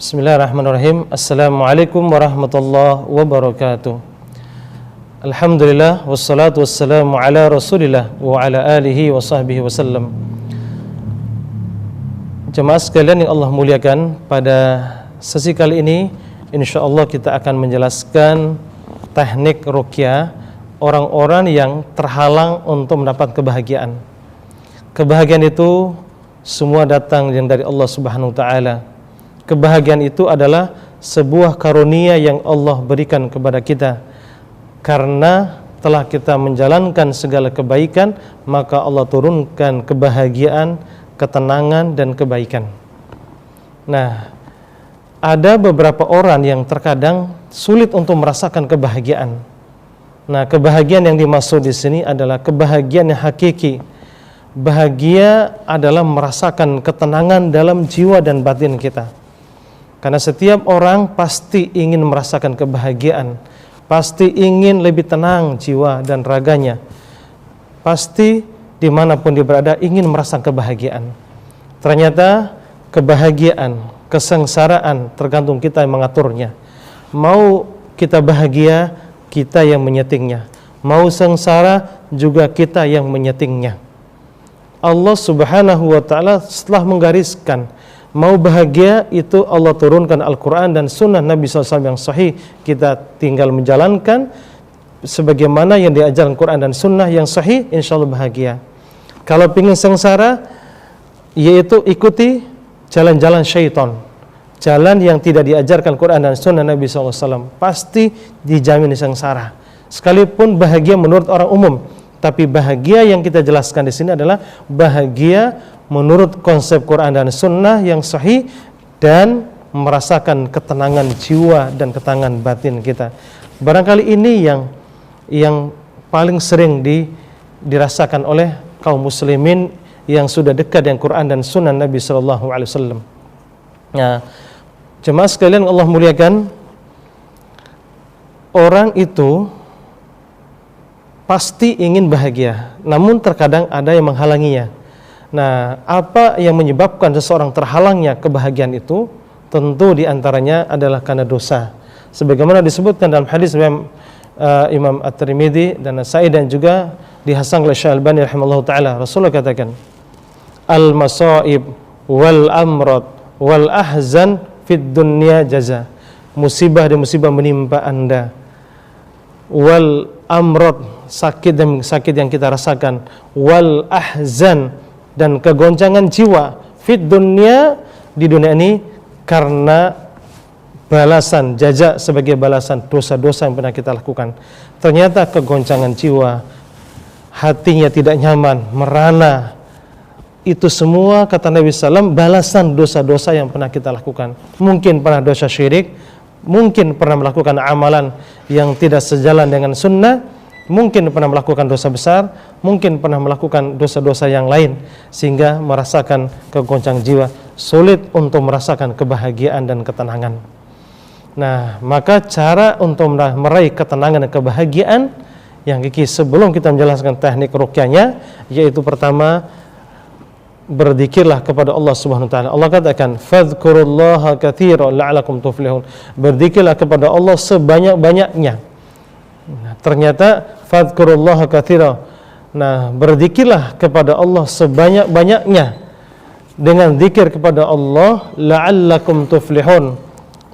Bismillahirrahmanirrahim. Assalamualaikum warahmatullahi wabarakatuh. Alhamdulillah wassalatu wassalamu ala Rasulillah wa ala alihi wa sahbihi wasallam. Jemaah sekalian yang Allah muliakan, pada sesi kali ini insyaallah kita akan menjelaskan teknik ruqyah orang-orang yang terhalang untuk mendapat kebahagiaan. Kebahagiaan itu semua datang yang dari Allah Subhanahu wa taala. Kebahagiaan itu adalah sebuah karunia yang Allah berikan kepada kita. Karena telah kita menjalankan segala kebaikan, maka Allah turunkan kebahagiaan, ketenangan dan kebaikan. Nah, ada beberapa orang yang terkadang sulit untuk merasakan kebahagiaan. Nah, kebahagiaan yang dimaksud di sini adalah kebahagiaan yang hakiki. Bahagia adalah merasakan ketenangan dalam jiwa dan batin kita. Karena setiap orang pasti ingin merasakan kebahagiaan, pasti ingin lebih tenang jiwa dan raganya, pasti dimanapun dia berada ingin merasakan kebahagiaan. Ternyata kebahagiaan, kesengsaraan tergantung kita yang mengaturnya. Mau kita bahagia, kita yang menyetingnya. Mau sengsara, juga kita yang menyetingnya. Allah Subhanahu wa ta'ala setelah menggariskan mau bahagia itu Allah turunkan Al-Quran dan sunnah Nabi SAW yang sahih. Kita tinggal menjalankan sebagaimana yang diajarkan Quran dan sunnah yang sahih, insya Allah bahagia. Kalau ingin sengsara, yaitu ikuti jalan-jalan syaitan, jalan yang tidak diajarkan Quran dan sunnah Nabi SAW, pasti dijamin sengsara. Sekalipun bahagia menurut orang umum, tapi bahagia yang kita jelaskan di sini adalah bahagia menurut konsep Quran dan sunnah yang sahih dan merasakan ketenangan jiwa dan ketenangan batin kita. Barangkali ini yang paling sering dirasakan oleh kaum muslimin yang sudah dekat dengan Quran dan sunnah Nabi sallallahu alaihi wasallam. Nah, jemaah sekalian Allah muliakan, orang itu pasti ingin bahagia, namun terkadang ada yang menghalanginya. Nah, apa yang menyebabkan seseorang terhalangnya kebahagiaan itu? Tentu diantaranya adalah karena dosa. Sebagaimana disebutkan dalam hadis Imam At-Tirmidzi dan Nasa'i dan juga dihasan oleh Syekh Al-Albani rahimahullahu taala, Rasulullah katakan, "Al-masaib wal amrad wal ahzan fid dunya jaza." Musibah dan musibah menimpa Anda. Wal amrad, sakit yang kita rasakan, wal ahzan, dan kegoncangan jiwa, fit dunia, di dunia ini, karena balasan jaza, sebagai balasan dosa-dosa yang pernah kita lakukan. Ternyata kegoncangan jiwa, hatinya tidak nyaman, merana, itu semua kata Nabi SAW balasan dosa-dosa yang pernah kita lakukan. Mungkin pernah dosa syirik, mungkin pernah melakukan amalan yang tidak sejalan dengan sunnah, mungkin pernah melakukan dosa besar, mungkin pernah melakukan dosa-dosa yang lain, sehingga merasakan kegoncang jiwa, sulit untuk merasakan kebahagiaan dan ketenangan. Nah, maka cara untuk meraih ketenangan dan kebahagiaan yang kiki sebelum kita menjelaskan teknik ruqyahnya, yaitu pertama, berzikirlah kepada Allah Subhanahu wa taala. Allah katakan, "Fadhkurullaha katsiran la'alakum tuflihun." Berzikirlah kepada Allah sebanyak-banyaknya. Nah, ternyata fadhkurullaha katsiran. Nah, berzikirlah kepada Allah sebanyak-banyaknya. Dengan zikir kepada Allah, la'allakum tuflihun.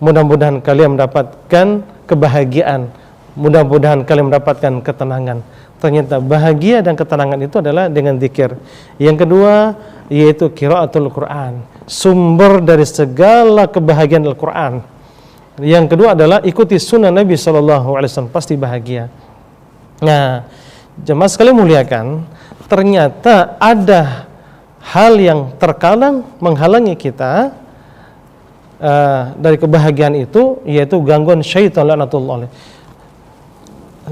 Mudah-mudahan kalian mendapatkan kebahagiaan. Mudah-mudahan kalian mendapatkan ketenangan. Ternyata bahagia dan ketenangan itu adalah dengan zikir. Yang kedua, yaitu qiraatul Quran. Sumber dari segala kebahagiaan Al-Quran. Yang kedua adalah ikuti sunnah Nabi SAW, pasti bahagia. Nah, jemaah sekalian muliakan, ternyata ada hal yang terkadang menghalangi kita dari kebahagiaan itu, yaitu gangguan syaitan laknatullah alaih.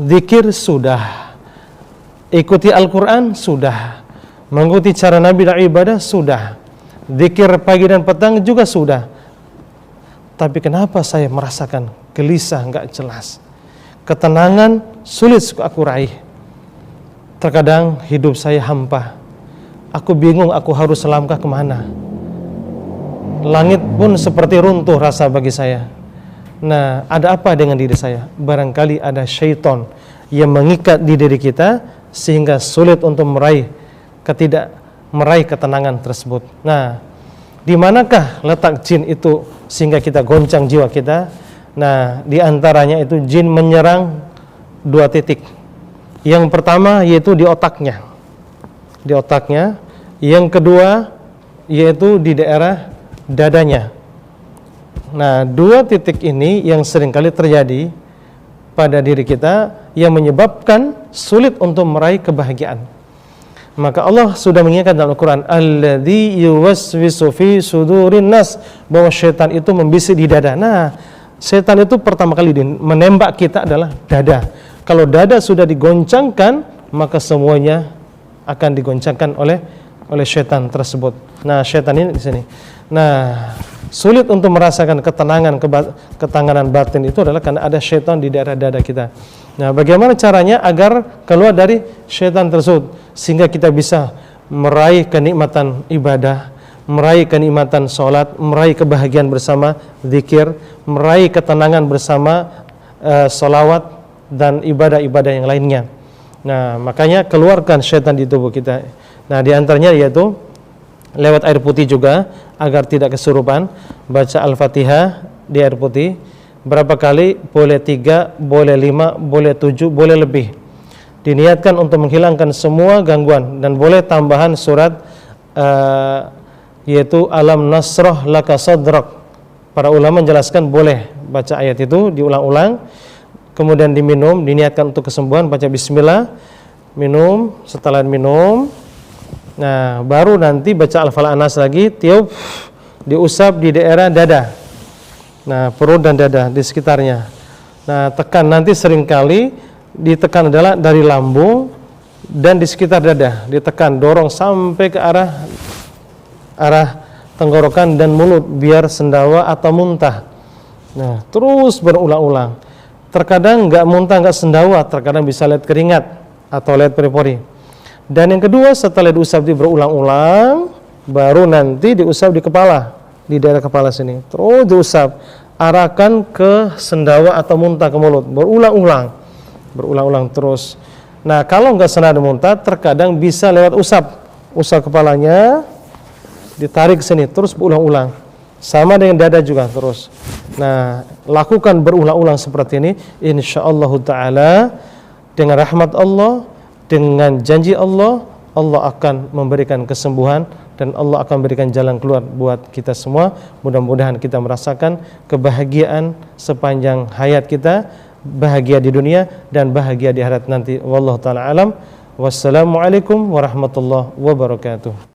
Zikir sudah, ikuti Al-Quran sudah, mengikuti cara Nabi dan ibadah sudah, zikir pagi dan petang juga sudah. Tapi kenapa saya merasakan gelisah, enggak jelas, ketenangan sulit aku raih. Terkadang hidup saya hampa, aku bingung aku harus selangkah kemana. langit pun seperti runtuh rasa bagi saya. Nah, ada apa dengan diri saya? Barangkali ada syaitan yang mengikat di diri kita sehingga sulit untuk meraih ketenangan tersebut. Nah, di manakah letak jin itu sehingga kita goncang jiwa kita? Nah, di antaranya itu jin menyerang 2 titik. Yang pertama yaitu di otaknya. Di otaknya. Yang kedua yaitu di daerah dadanya. Nah, 2 titik ini yang seringkali terjadi pada diri kita yang menyebabkan sulit untuk meraih kebahagiaan. Maka Allah sudah mengingatkan dalam Al-Quran, alladzi yuwaswisu fi sudurin nas, bahwa syaitan itu membisik di dada. Nah, syaitan itu pertama kali menembak kita adalah dada. Kalau dada sudah digoncangkan, maka semuanya akan digoncangkan oleh syaitan tersebut. Nah, syaitan ini di sini. Nah, sulit untuk merasakan ketenangan batin itu adalah karena ada syaitan di daerah dada kita. Nah, bagaimana caranya agar keluar dari syaitan tersebut sehingga kita bisa meraih kenikmatan ibadah, meraih kenikmatan sholat, meraih kebahagiaan bersama zikir, meraih ketenangan bersama sholawat dan ibadah-ibadah yang lainnya. Nah, makanya keluarkan syaitan di tubuh kita. Nah, di antaranya yaitu lewat air putih juga agar tidak kesurupan, baca Al-Fatihah di air putih berapa kali? Boleh 3, boleh 5, boleh 7, boleh lebih. Diniatkan untuk menghilangkan semua gangguan, dan boleh tambahan surat yaitu Alam Nasrah Laka Sadrak. Para ulama menjelaskan boleh baca ayat itu diulang-ulang, kemudian diminum, diniatkan untuk kesembuhan, baca bismillah, minum, setelah minum, nah baru nanti baca Al-Falaq An-Nas lagi, tiup, diusap di daerah dada, nah perut dan dada di sekitarnya. Nah, tekan, nanti seringkali ditekan adalah dari lambung dan di sekitar dada, ditekan, dorong sampai ke arah tenggorokan dan mulut biar sendawa atau muntah. Nah, terus berulang-ulang. Terkadang nggak muntah, nggak sendawa, terkadang bisa lihat keringat atau lihat pori-pori. Dan yang kedua, setelah diusap berulang-ulang, baru nanti diusap di kepala, di daerah kepala sini. Terus diusap, arahkan ke sendawa atau muntah ke mulut, berulang-ulang terus. Nah, kalau nggak sendawa muntah, terkadang bisa lewat usap kepalanya, ditarik ke sini, terus berulang-ulang. Sama dengan dada juga terus. Nah, lakukan berulang-ulang seperti ini, insyaallah taala dengan rahmat Allah, dengan janji Allah, Allah akan memberikan kesembuhan dan Allah akan berikan jalan keluar buat kita semua. Mudah-mudahan kita merasakan kebahagiaan sepanjang hayat kita, bahagia di dunia dan bahagia di akhirat nanti. Wallahu taala alam. Wassalamualaikum warahmatullahi wabarakatuh.